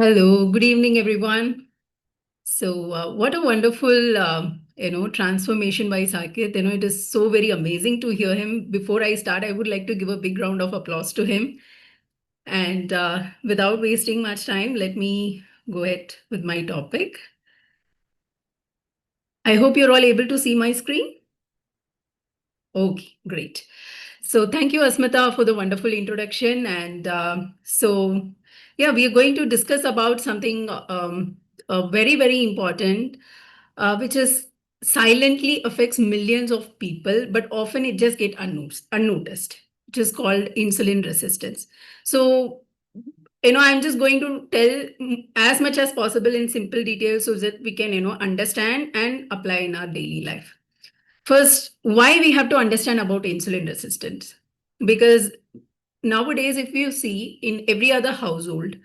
Hello, good evening, everyone. What a wonderful, transformation by Saket. It is so very amazing to hear him. Before I start, I would like to give a big round of applause to him. And without wasting much time, let me go ahead with my topic. I hope you're all able to see my screen. Okay, great. So thank you, Asmita, for the wonderful introduction. Yeah, we are going to discuss about something very, very important, which is silently affects millions of people, but often it just get unnoticed, which is called insulin resistance. So, I'm just going to tell as much as possible in simple details so that we can, understand and apply in our daily life. First, why we have to understand about insulin resistance? Because nowadays, if you see in every other household,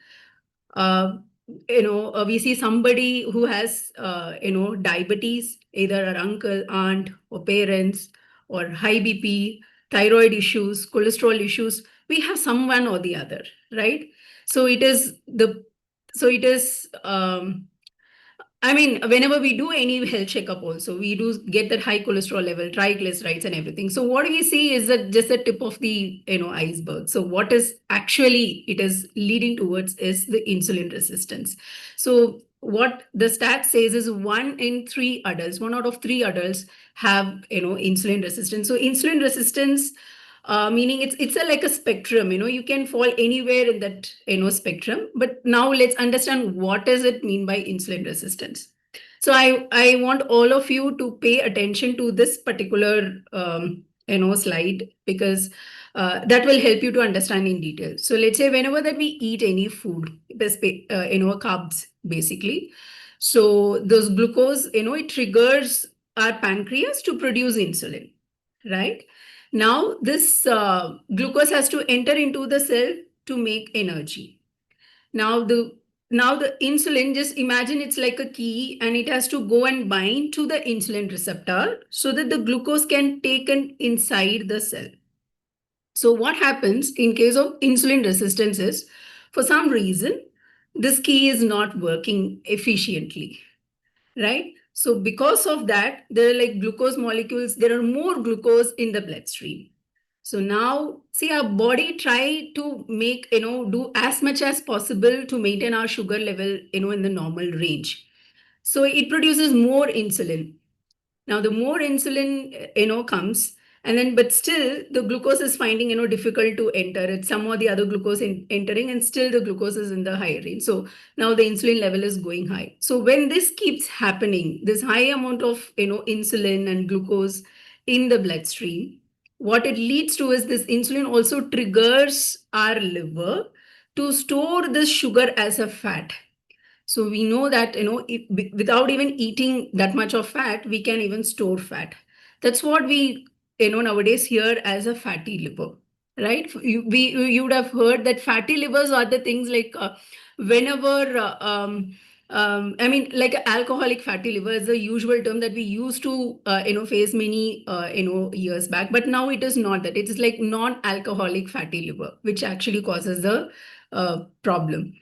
uh, we see somebody who has, diabetes, either our uncle, aunt, or parents, or high BP, thyroid issues, cholesterol issues. We have someone or the other, right? So it is the, so it is, I mean, whenever we do any health checkup, also we do get that high cholesterol level, triglycerides, and everything. So what we see is that just the tip of the iceberg. So what is actually it is leading towards is the insulin resistance. So what the stat says is 1 in 3 adults, 1 out of 3 adults have insulin resistance. So insulin resistance, meaning it's a like a spectrum. You can fall anywhere in that spectrum. But now let's understand what does it mean by insulin resistance. So I want all of you to pay attention to this particular slide, because that will help you to understand in detail. So let's say whenever that we eat any food, carbs basically. So those glucose, it triggers our pancreas to produce insulin, right? Now, this glucose has to enter into the cell to make energy. Now, the insulin, just imagine it's like a key, and it has to go and bind to the insulin receptor so that the glucose can taken inside the cell. So what happens in case of insulin resistance is, for some reason, this key is not working efficiently, right? So because of that, there are like glucose molecules, there are more glucose in the bloodstream. So now, see, our body try to make, do as much as possible to maintain our sugar level, in the normal range. So it produces more insulin. Now, the more insulin, comes, and then, but still the glucose is finding, difficult to enter. It's some or the other glucose entering, and still the glucose is in the higher range. So now the insulin level is going high. So when this keeps happening, this high amount of, insulin and glucose in the bloodstream, what it leads to is this insulin also triggers our liver to store this sugar as a fat. So we know that, without even eating that much of fat, we can even store fat. That's what we, nowadays hear as a fatty liver, right? You would have heard that fatty livers are the things like whenever, I mean, like alcoholic fatty liver is the usual term that we used to, face many, years back. But now it is not that. It is like non-alcoholic fatty liver, which actually causes the problem.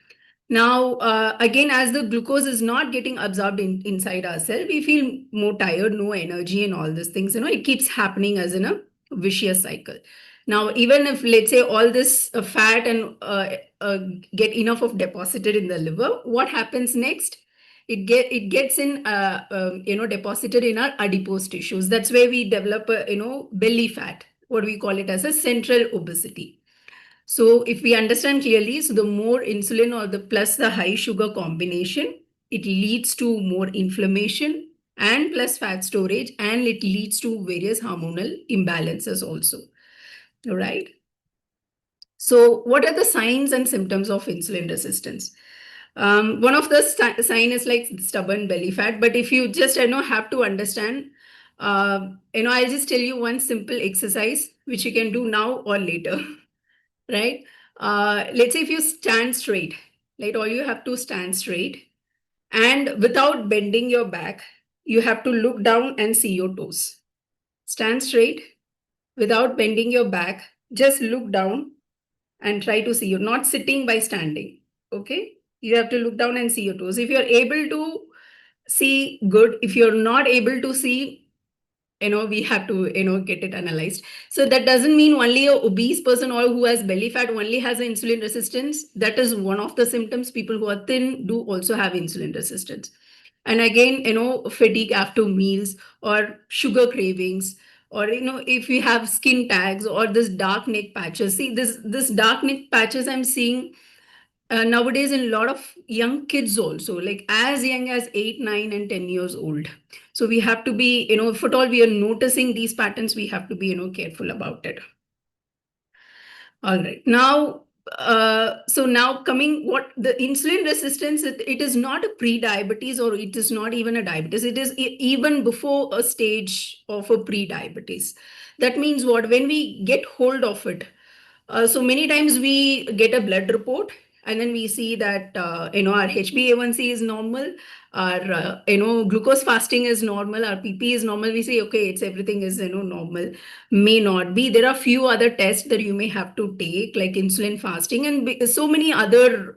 Now, again, as the glucose is not getting absorbed inside our cell, we feel more tired, no energy, and all these things. It keeps happening as in a vicious cycle. Now, even if, let's say, all this fat and get enough of deposited in the liver, what happens next? It gets in, deposited in our adipose tissues. That's where we develop a, belly fat. What we call it as a central obesity. So if we understand clearly, so the more insulin or the plus the high sugar combination, it leads to more inflammation and plus fat storage, and it leads to various hormonal imbalances also. All right. So what are the signs and symptoms of insulin resistance? One of the sign is like stubborn belly fat. But if you just have to understand, I'll just tell you one simple exercise which you can do now or later. Right? Let's say if you stand straight, like all you have to stand straight, and without bending your back, you have to look down and see your toes. Stand straight without bending your back, just look down and try to see. You're not sitting by standing. Okay? You have to look down and see your toes. If you're able to see, good. If you're not able to see, we have to, get it analyzed. So that doesn't mean only a obese person or who has belly fat only has insulin resistance. That is one of the symptoms. People who are thin do also have insulin resistance. And again, fatigue after meals, or sugar cravings, or if we have skin tags or this dark neck patches. See, this dark neck patches I'm seeing nowadays in a lot of young kids also, like as young as 8, 9, and 10 years old. So we have to be, if at all we are noticing these patterns, we have to be, careful about it. All right. Now, so now coming what the insulin resistance, it is not a pre-diabetes, or it is not even a diabetes. It is even before a stage of a pre-diabetes. That means what? When we get hold of it, so many times we get a blood report, and then we see that our HbA1c is normal, our glucose fasting is normal, our PP is normal. We say okay, it's everything is normal. May not be. There are few other tests that you may have to take, like insulin fasting, and so many other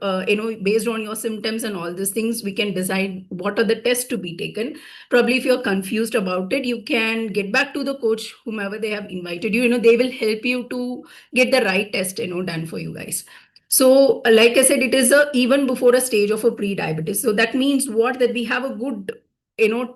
based on your symptoms and all these things, we can decide what are the tests to be taken. Probably if you're confused about it, you can get back to the coach, whomever they have invited you. They will help you to get the right test done for you guys. So like I said, it is even before a stage of a pre-diabetes. So that means what? That we have a good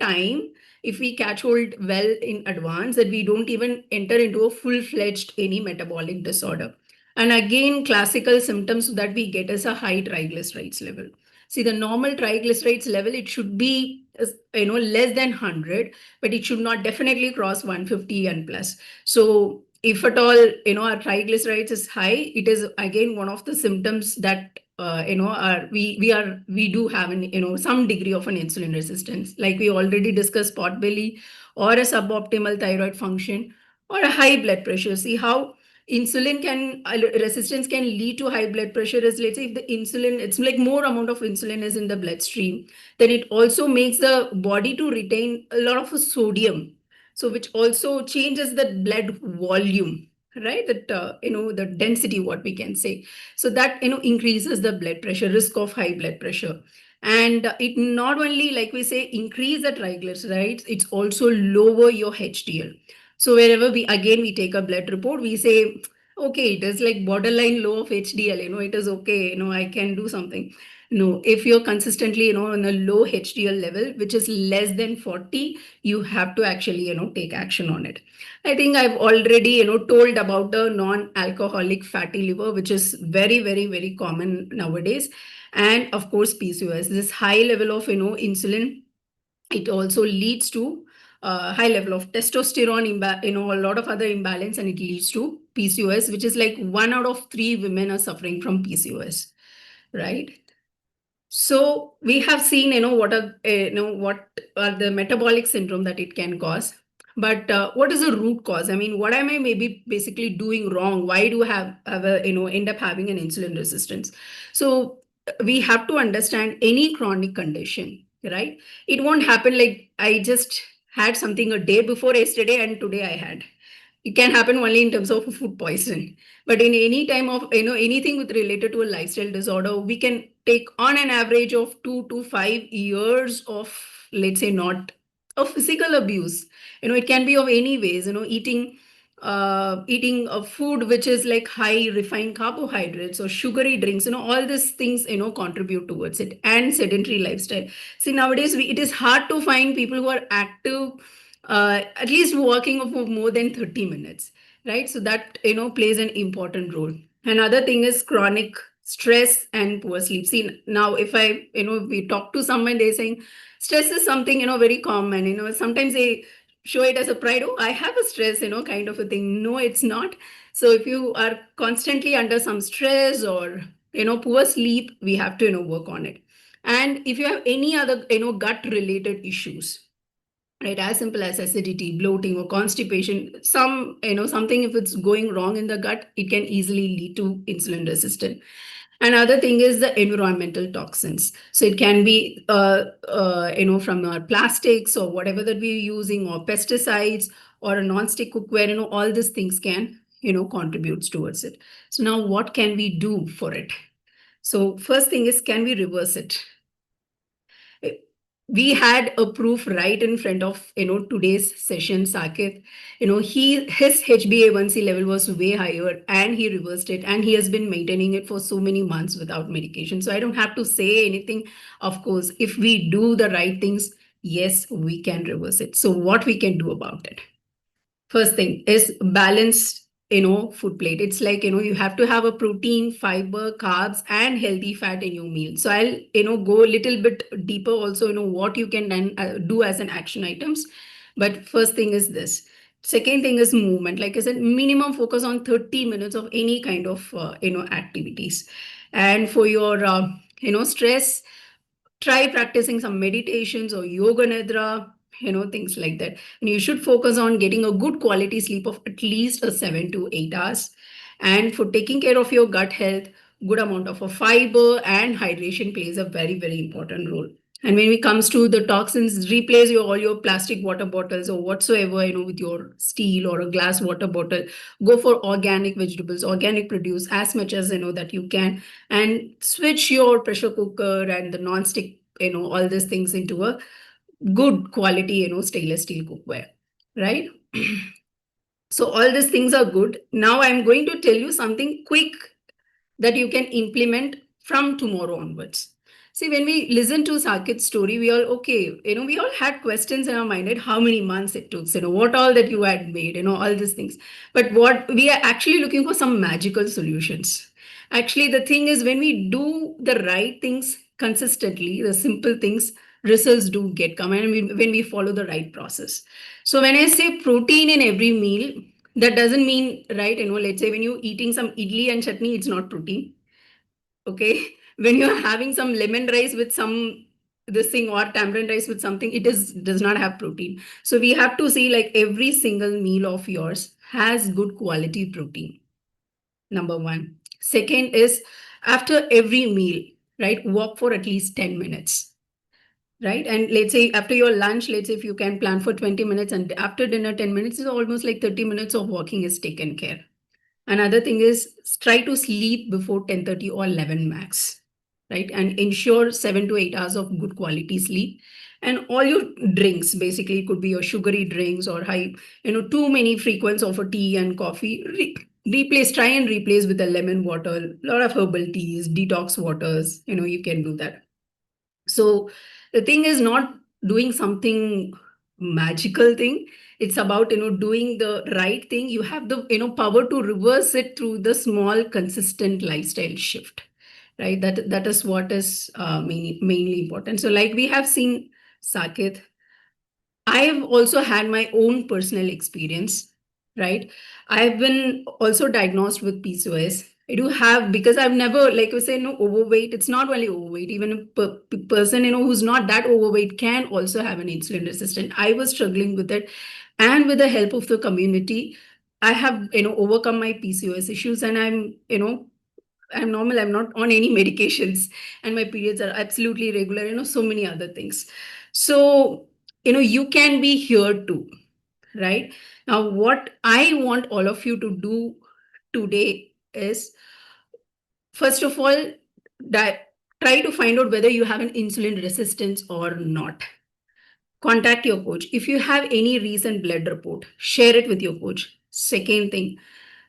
time, if we catch hold well in advance, that we don't even enter into a full-fledged any metabolic disorder. And again, classical symptoms that we get is a high triglycerides level. See, the normal triglycerides level, it should be less than 100, but it should not definitely cross 150 and plus. So if at all our triglycerides is high, it is again one of the symptoms that are we do have an some degree of an insulin resistance, like we already discussed, pot belly, or a suboptimal thyroid function, or a high blood pressure. See how insulin can resistance can lead to high blood pressure is, let's say if the insulin, it's like more amount of insulin is in the bloodstream, then it also makes the body to retain a lot of sodium, so which also changes the blood volume, right? That the density, what we can say. So that increases the blood pressure, risk of high blood pressure. And it not only, like we say, increase the triglycerides, it's also lower your HDL. So wherever we take a blood report, we say okay, it is like borderline low of HDL, it is okay, I can do something. No, if you're consistently on a low HDL level, which is less than 40, you have to actually take action on it. I think I've already told about the non-alcoholic fatty liver, which is very, very, very common nowadays. And of course PCOS, this high level of insulin, it also leads to high level of testosterone, a lot of other imbalance, and it leads to PCOS, which is like 1 out of 3 women are suffering from PCOS, right? So we have seen, what are the metabolic syndrome that it can cause. But what is the root cause? I mean, what am I maybe basically doing wrong? Why do I have a, end up having an insulin resistance? So we have to understand any chronic condition, right? It won't happen like I just had something a day before yesterday and today I had. It can happen only in terms of food poison. But in any time of anything with related to a lifestyle disorder, we can take on an average of 2 to 5 years of, let's say, not of physical abuse. It can be of any ways, eating a food which is like high refined carbohydrates or sugary drinks, all these things contribute towards it, and sedentary lifestyle. See, nowadays it is hard to find people who are active, at least walking for more than 30 minutes, right? So that plays an important role. Another thing is chronic stress and poor sleep. See, now if I we talk to someone, they're saying stress is something very common. Sometimes they show it as a pride. Oh, I have a stress, kind of a thing. No, it's not. So if you are constantly under some stress or poor sleep, we have to work on it. And if you have any other gut related issues, right, as simple as acidity, bloating, or constipation, something, if it's going wrong in the gut, it can easily lead to insulin resistance. Another thing is the environmental toxins. So it can be from our plastics or whatever that we're using, or pesticides, or a non-stick cookware. All these things can contributes towards it. So now what can we do for it? So first thing is, can we reverse it? We had a proof right in front of today's session, Saket. His HbA1c level was way higher, and he reversed it, and he has been maintaining it for so many months without medication. So I don't have to say anything. Of course, if we do the right things, yes, we can reverse it. So what we can do about it? First thing is balanced, food plate. It's like, you have to have a protein, fiber, carbs, and healthy fat in your meal. So I'll, go a little bit deeper also, what you can then do as an action items. But first thing is this. Second thing is movement. Like I said, minimum focus on 30 minutes of any kind of, activities. And for your, stress, try practicing some meditations or yoga nidra, things like that. And you should focus on getting a good quality sleep of at least a 7 to 8 hours. And for taking care of your gut health, good amount of a fiber and hydration plays a very, very important role. And when it comes to the toxins, replace all your plastic water bottles or whatsoever, with your steel or a glass water bottle. Go for organic vegetables, organic produce as much as that you can, and switch your pressure cooker and the non-stick, all these things into a good quality, stainless steel cookware, right? So all these things are good. Now I'm going to tell you something quick that you can implement from tomorrow onwards. See, when we listen to Sakit's story, we all, okay, we all had questions in our mind, right? How many months it took, what all that you had made, all these things. But what we are actually looking for, some magical solutions. Actually, the thing is, when we do the right things consistently, the simple things, results do get come, and when we follow the right process. So when I say protein in every meal, that doesn't mean, right, let's say when you're eating some idli and chutney, it's not protein. Okay. When you're having some lemon rice with some this thing, or tamarind rice with something, it does not have protein. So we have to see, like, every single meal of yours has good quality protein. Number one. Second is, after every meal, right, walk for at least 10 minutes. Right. And let's say after your lunch, let's say if you can plan for 20 minutes, and after dinner, 10 minutes, is almost like 30 minutes of walking is taken care. Another thing is, try to sleep before 10:30 or 11 max, right? And ensure 7 to 8 hours of good quality sleep. And all your drinks, basically, could be your sugary drinks or high, too many frequency of a tea and coffee. Try and replace with a lemon water, a lot of herbal teas, detox waters, you can do that. So the thing is not doing something magical thing. It's about, doing the right thing. You have the, power to reverse it through the small, consistent lifestyle shift, right? That is what is mainly important. So like we have seen, Saket, I have also had my own personal experience, right? I've been also diagnosed with PCOS. I do have, because I've never, like we say, no, overweight. It's not only overweight. Even a person, who's not that overweight can also have an insulin resistant. I was struggling with it. And with the help of the community, I have, overcome my PCOS issues, and I'm normal. I'm not on any medications, and my periods are absolutely regular, so many other things. So, you can be here too, right? Now, what I want all of you to do today is, first of all, that try to find out whether you have an insulin resistance or not. Contact your coach. If you have any recent blood report, share it with your coach. Second thing,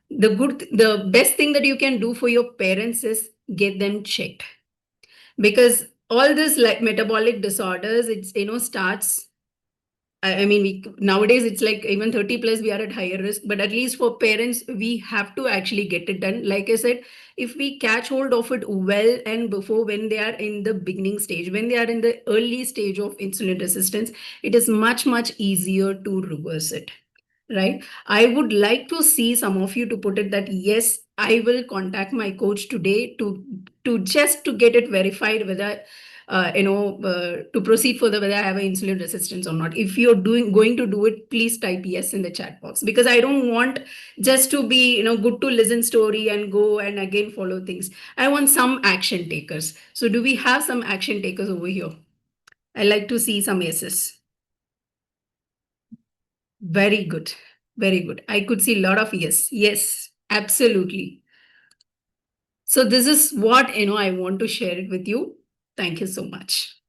the best thing that you can do for your parents is get them checked, because all this, like, metabolic disorders, it's, starts, I mean, nowadays it's like even 30 plus, we are at higher risk. But at least for parents, we have to actually get it done. Like I said, if we catch hold of it well and before, when they are in the beginning stage, when they are in the early stage of insulin resistance, it is much, much easier to reverse it. Right. I would like to see some of you to put it that, yes, I will contact my coach today to just to get it verified whether to proceed further, whether I have an insulin resistance or not. If you're going to do it, please type yes in the chat box, because I don't want just to be, good to listen story and go and again follow things. I want some action takers. So do we have some action takers over here? I like to see some yeses. Very good. Very good. I could see a lot of yes. Yes, absolutely. So this is what I want to share it with you. Thank you so much.